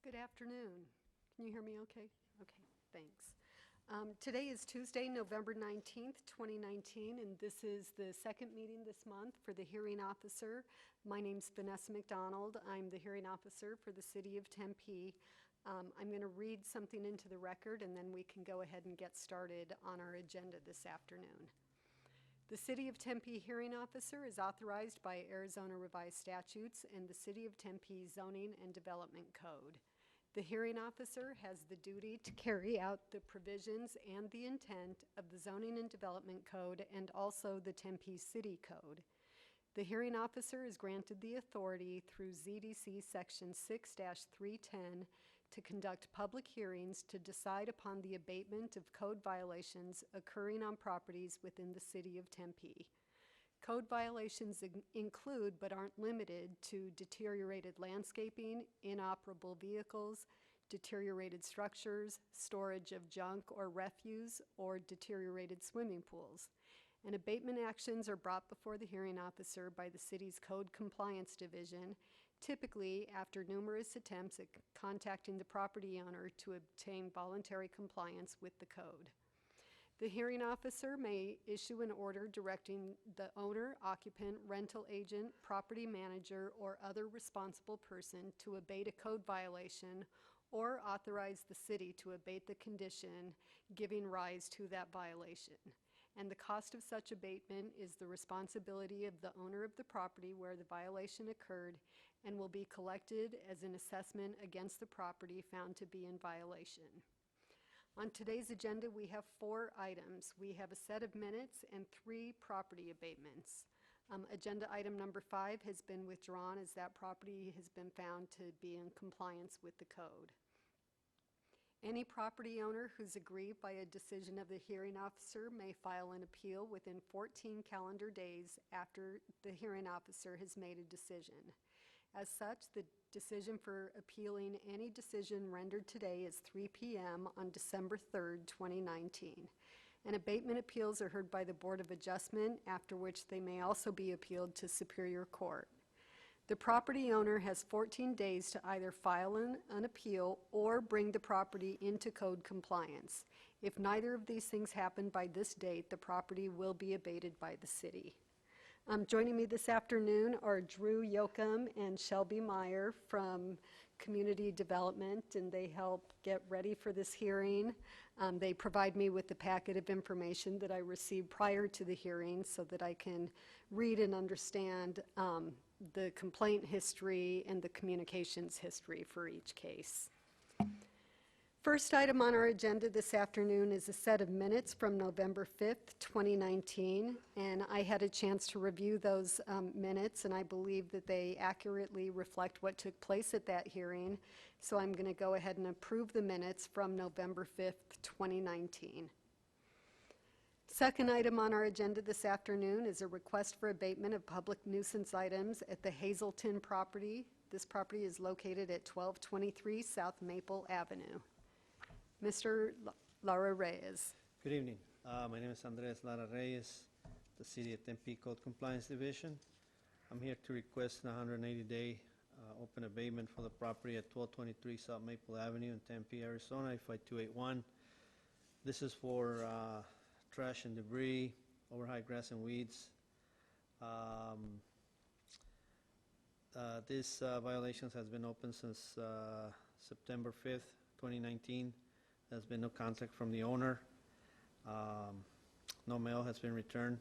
Good afternoon. Can you hear me okay? Okay, thanks. Today is Tuesday, November 19th, 2019, and this is the second meeting this month for the hearing officer. My name's Vanessa McDonald. I'm the hearing officer for the City of Tempe. I'm going to read something into the record, and then we can go ahead and get started on our agenda this afternoon. The City of Tempe Hearing Officer is authorized by Arizona Revised Statutes and the City of Tempe Zoning and Development Code. The hearing officer has the duty to carry out the provisions and the intent of the Zoning and Development Code and also the Tempe City Code. The hearing officer is granted the authority through ZDC Section 6-310 to conduct public hearings to decide upon the abatement of code violations occurring on properties within the City of Tempe. Code violations include, but aren't limited to, deteriorated landscaping, inoperable vehicles, deteriorated structures, storage of junk or refuse, or deteriorated swimming pools. And abatement actions are brought before the hearing officer by the city's Code Compliance Division, typically after numerous attempts at contacting the property owner to obtain voluntary compliance with the code. The hearing officer may issue an order directing the owner, occupant, rental agent, property manager, or other responsible person to abate a code violation or authorize the city to abate the condition giving rise to that violation. And the cost of such abatement is the responsibility of the owner of the property where the violation occurred and will be collected as an assessment against the property found to be in violation. On today's agenda, we have 4 items. We have a set of minutes and 3 property abatements. Agenda item number 5 has been withdrawn as that property has been found to be in compliance with the code. Any property owner who's aggrieved by a decision of the hearing officer may file an appeal within 14 calendar days after the hearing officer has made a decision. As such, the decision for appealing any decision rendered today is 3 p.m. on December 3rd, 2019. And abatement appeals are heard by the Board of Adjustment, after which they may also be appealed to Superior Court. The property owner has 14 days to either file an appeal or bring the property into code compliance. If neither of these things happen by this date, the property will be abated by the city. Joining me this afternoon are Drew Yoakum and Shelby Meyer from Community Development, and they help get ready for this hearing. They provide me with the packet of information that I received prior to the hearing so that I can read and understand the complaint history and the communications history for each case. First item on our agenda this afternoon is a set of minutes from November 5th, 2019, and I had a chance to review those minutes, and I believe that they accurately reflect what took place at that hearing, so I'm going to go ahead and approve the minutes from November 5th, 2019. Second item on our agenda this afternoon is a request for abatement of public nuisance items at the Hazelton property. This property is located at 1223 South Maple Avenue. Mr. Lara Reyes. Good evening. My name is Andres Lara Reyes, the City of Tempe Code Compliance Division. I'm here to request a 180-day open abatement for the property at 1223 South Maple Avenue in Tempe, Arizona, 55281. This is for trash and debris, overhigh grass and weeds. This violation has been open since September 5th, 2019. There's been no contact from the owner. No mail has been returned.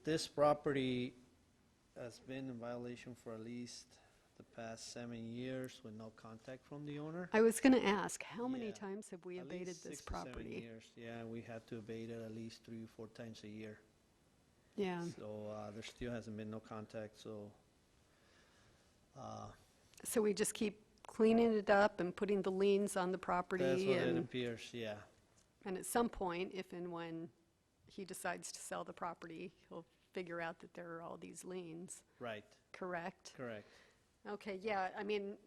This property has been in violation for at least the past 7 years with no contact from the owner. I was going to ask, how many Yeah. times have we At abated least this 6 to 7 property? years. Yeah, we had to abate it at least 3 or 4 times a year. Yeah. So there still hasn't been no contact, so So we just keep cleaning it up and putting the liens on the property, that's what it and appears, yeah. at some point, if and when he decides to sell the property, he'll figure out that there are all these liens, Right, correct? correct. Okay, yeah, I mean,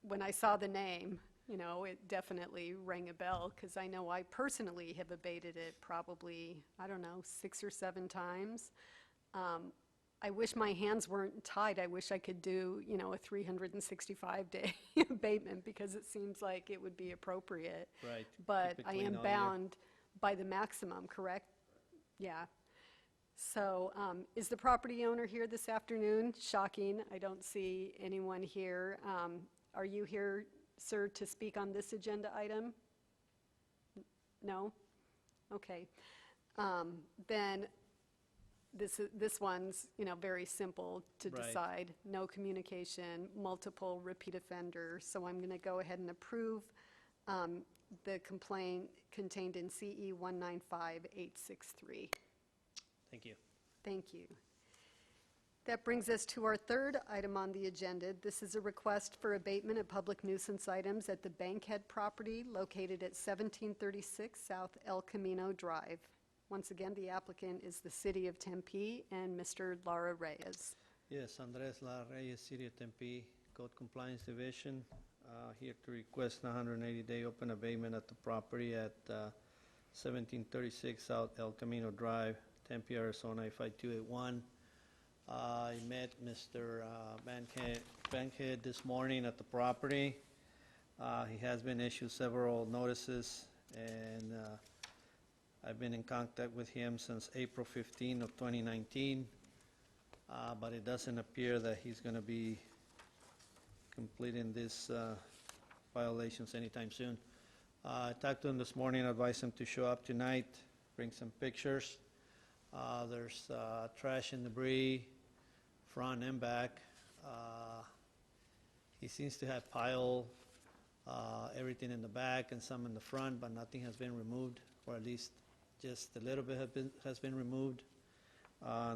when I saw the name, you know, it definitely rang a bell, because I know I personally have abated it probably, I don't know, 6 or 7 times. I wish my hands weren't tied. I wish I could do, a 365-day abatement, because it seems like it would be appropriate. Right. But Keep it I clean am all year. bound by the maximum, correct? Yeah. So is the property owner here this afternoon? Shocking, I don't see anyone here. Are you here, sir, to speak on this agenda item? No? Okay. Then this one's, very simple to Right. decide. No communication, multiple repeat offender. So I'm going to go ahead and approve the complaint contained in CE 195863. Thank you. Thank you. That brings us to our third item on the agenda. This is a request for abatement of public nuisance items at the Bankhead property located at 1736 South El Camino Drive. Once again, the applicant is the City of Tempe and Mr. Lara Reyes. Yes, Andres Lara Reyes, City of Tempe, Code Compliance Division, here to request a 180-day open abatement at the property at 1736 South El Camino Drive, Tempe, Arizona 55281. I met Mr. Bankhead this morning at the property. He has been issued several notices, and I've been in contact with him since April 15 of 2019, but it doesn't appear that he's going to be completing these violations anytime soon. I talked to him this morning, advised him to show up tonight, bring some pictures. There's trash and debris, front and back. He seems to have piled everything in the back and some in the front, but nothing has been removed, or at least just a little bit has been removed.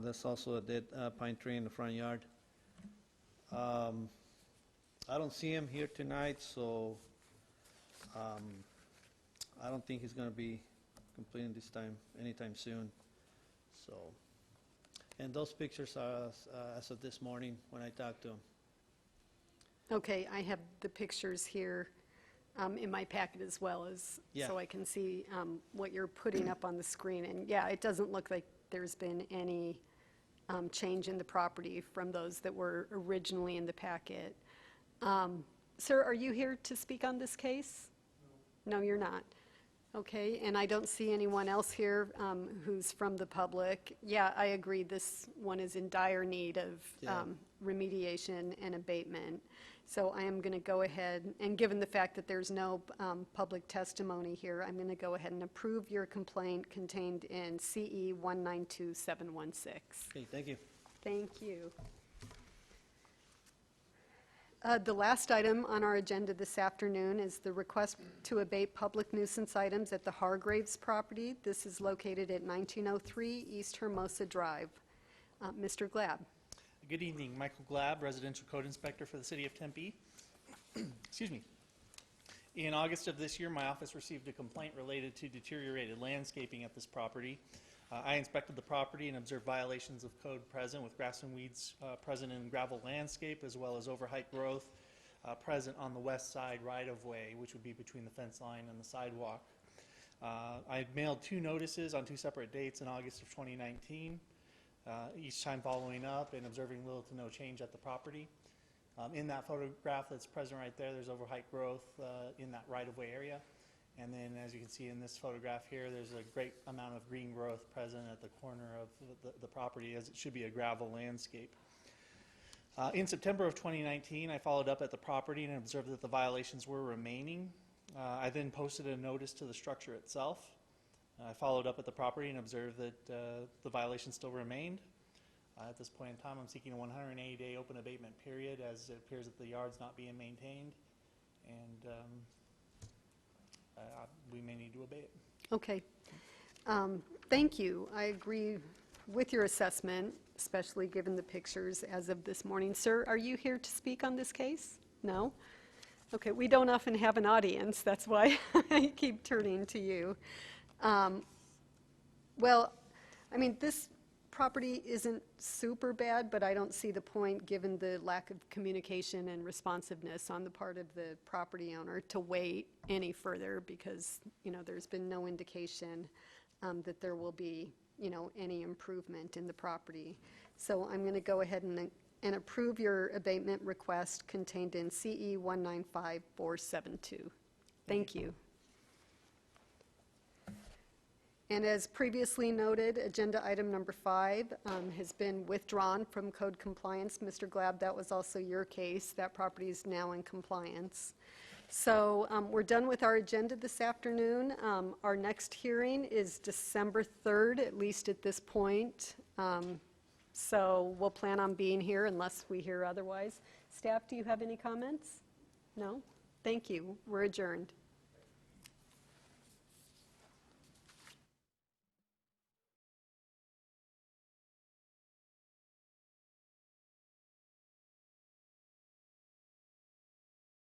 There's also a dead pine tree in the front yard. I don't see him here tonight, so I don't think he's going to be completing this time anytime soon. So, and those pictures are as of this morning when I talked to him. Okay, I have the pictures here in my packet as well, as Yeah. so I can see what you're putting up on the screen. And yeah, it doesn't look like there's been any change in the property from those that were originally in the packet. Sir, are you here to speak on this case? No, you're not. Okay, and I don't see anyone else here who's from the public. Yeah, I agree, this one is in dire need of Yeah. remediation and abatement. So I am going to go ahead, and given the fact that there's no public testimony here, I'm going to go ahead and approve your complaint contained in CE 192716. Okay, thank you. Thank you. The last item on our agenda this afternoon is the request to abate public nuisance items at the Hargraves property. This is located at 1903 East Hermosa Drive. Mr. Glab. Good evening, Michael Glab, Residential Code Inspector for the City of Tempe. Excuse me. In August of this year, my office received a complaint related to deteriorated landscaping at this property. I inspected the property and observed violations of code present with grass and weeds present in gravel landscape, as well as overheight growth present on the west side right-of-way, which would be between the fence line and the sidewalk. I mailed 2 notices on 2 separate dates in August of 2019. Each time following up and observing little to no change at the property. In that photograph that's present right there, there's overheight growth in that right-of-way area. And then as you can see in this photograph here, there's a great amount of green growth present at the corner of the property, as it should be a gravel landscape. In September of 2019, I followed up at the property and observed that the violations were remaining. I then posted a notice to the structure itself. I followed up at the property and observed that the violation still remained. At this point in time, I'm seeking a 180-day open abatement period, as it appears that the yard's not being maintained, and we may need to abate it. Okay. Thank you. I agree with your assessment, especially given the pictures as of this morning. Sir, are you here to speak on this case? No? Okay, we don't often have an audience. That's why I keep turning to you. Well, I mean, this property isn't super bad, but I don't see the point, given the lack of communication and responsiveness on the part of the property owner, to wait any further, because, there's been no indication that there will be, any improvement in the property. So I'm going to go ahead and approve your abatement request contained in CE 195472. Thank you. And as previously noted, agenda item number 5 has been withdrawn from code compliance. Mr. Glab, that was also your case. That property is now in compliance. So we're done with our agenda this afternoon. Our next hearing is December 3rd, at least at this point. So we'll plan on being here unless we hear otherwise. Staff, do you have any comments? No? Thank you. We're adjourned.